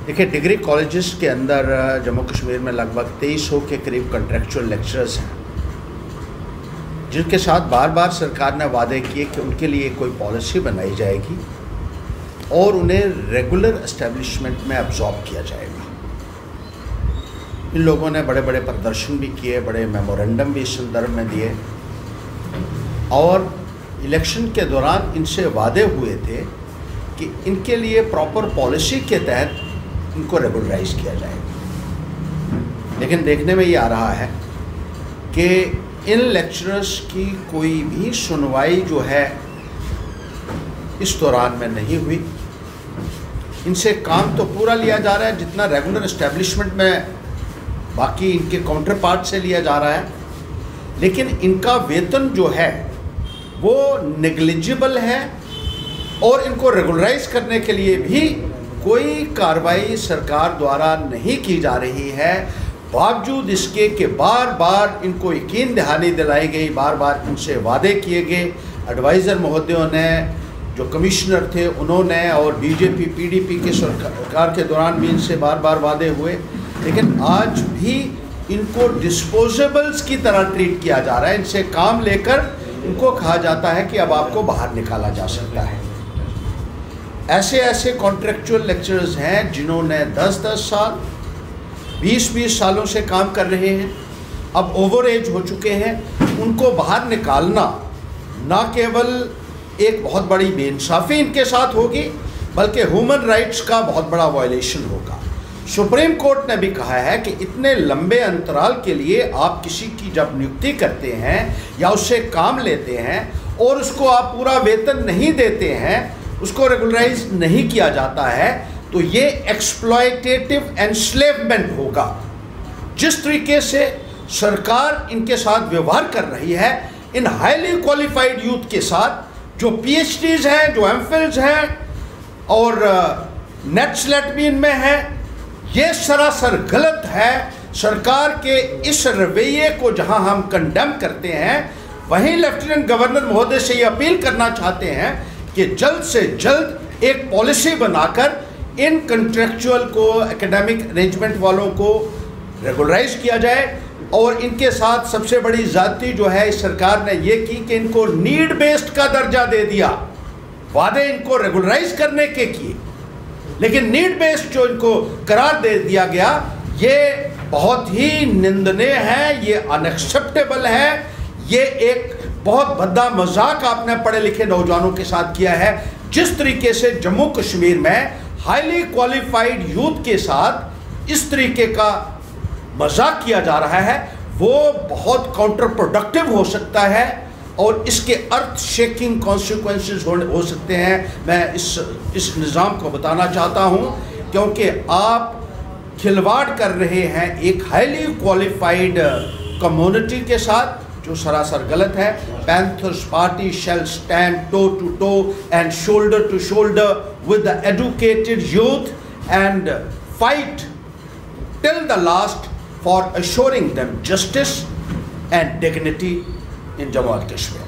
देखिए, degree colleges के अंदर जम्मू कश्मीर में लगभग 2300 के करीब कॉन्ट्रेक्चुअल लेक्चरर्स हैं, जिनके साथ बार बार सरकार ने वादे किए कि उनके लिए कोई पॉलिसी बनाई जाएगी और उन्हें रेगुलर एस्टेब्लिशमेंट में अब्जॉर्ब किया जाएगा। इन लोगों ने बड़े बड़े प्रदर्शन भी किए, बड़े मेमोरेंडम भी इस संदर्भ में दिए और इलेक्शन के दौरान इनसे वादे हुए थे कि इनके लिए प्रॉपर पॉलिसी के तहत इनको रेगुलराइज किया जाएगा। लेकिन देखने में ये आ रहा है कि इन लेक्चरर्स की कोई भी सुनवाई जो है इस दौरान में नहीं हुई। इनसे काम तो पूरा लिया जा रहा है जितना रेगुलर एस्टेब्लिशमेंट में बाकी इनके काउंटर पार्ट से लिया जा रहा है, लेकिन इनका वेतन जो है वो नेग्लिजिबल है और इनको रेगुलराइज करने के लिए भी कोई कार्रवाई सरकार द्वारा नहीं की जा रही है। बावजूद इसके कि बार बार इनको यकीन दहानी दिलाई गई, बार बार इनसे वादे किए गए। एडवाइज़र महोदयों ने, जो कमिश्नर थे उन्होंने, और बीजेपी पीडीपी के सरकार के दौरान भी इनसे बार बार वादे हुए, लेकिन आज भी इनको डिस्पोजेबल्स की तरह ट्रीट किया जा रहा है। इनसे काम लेकर इनको कहा जाता है कि अब आपको बाहर निकाला जा सकता है। ऐसे ऐसे कॉन्ट्रेक्चुअल लेक्चरर्स हैं जिन्होंने 10-10 साल 20-20 सालों से काम कर रहे हैं, अब ओवर एज हो चुके हैं। उनको बाहर निकालना ना केवल एक बहुत बड़ी बेइंसाफ़ी इनके साथ होगी, बल्कि ह्यूमन राइट्स का बहुत बड़ा वायलेशन होगा। सुप्रीम कोर्ट ने भी कहा है कि इतने लंबे अंतराल के लिए आप किसी की जब नियुक्ति करते हैं या उससे काम लेते हैं और उसको आप पूरा वेतन नहीं देते हैं, उसको रेगुलराइज नहीं किया जाता है, तो ये एक्सप्लॉयटेटिव एनस्लेवमेंट होगा। जिस तरीके से सरकार इनके साथ व्यवहार कर रही है, इन हाईली क्वालिफाइड यूथ के साथ, जो पीएचडीज हैं, जो एमफिल्स हैं और नेट स्लेट भी इनमें है, ये सरासर गलत है। सरकार के इस रवैये को जहां हम कंडेम करते हैं, वहीं लेफ्टिनेंट गवर्नर महोदय से ये अपील करना चाहते हैं कि जल्द से जल्द एक पॉलिसी बनाकर इन कॉन्ट्रेक्चुअल को, एकेडमिक अरेंजमेंट वालों को रेगुलराइज किया जाए। और इनके साथ सबसे बड़ी ज़्यादती जो है इस सरकार ने ये की कि इनको नीड बेस्ड का दर्जा दे दिया। वादे इनको रेगुलराइज करने के किए, लेकिन नीड बेस्ड जो इनको करार दे दिया गया, ये बहुत ही निंदनीय है, ये अनएक्सेप्टेबल है। ये एक बहुत भद्दा मजाक आपने पढ़े लिखे नौजवानों के साथ किया है। जिस तरीके से जम्मू कश्मीर में हाईली क्वालिफाइड यूथ के साथ इस तरीके का मजाक किया जा रहा है, वो बहुत काउंटर प्रोडक्टिव हो सकता है और इसके अर्थ शेकिंग कॉन्सिक्वेंसेस हो सकते हैं। मैं इस निज़ाम को बताना चाहता हूँ, क्योंकि आप खिलवाड़ कर रहे हैं एक हाईली क्वालिफाइड कम्युनिटी के साथ, जो सरासर गलत है। Panthers party shall stand toe to toe and shoulder to shoulder with the educated youth and fight till the last for assuring them justice and dignity in Jammu and Kashmir.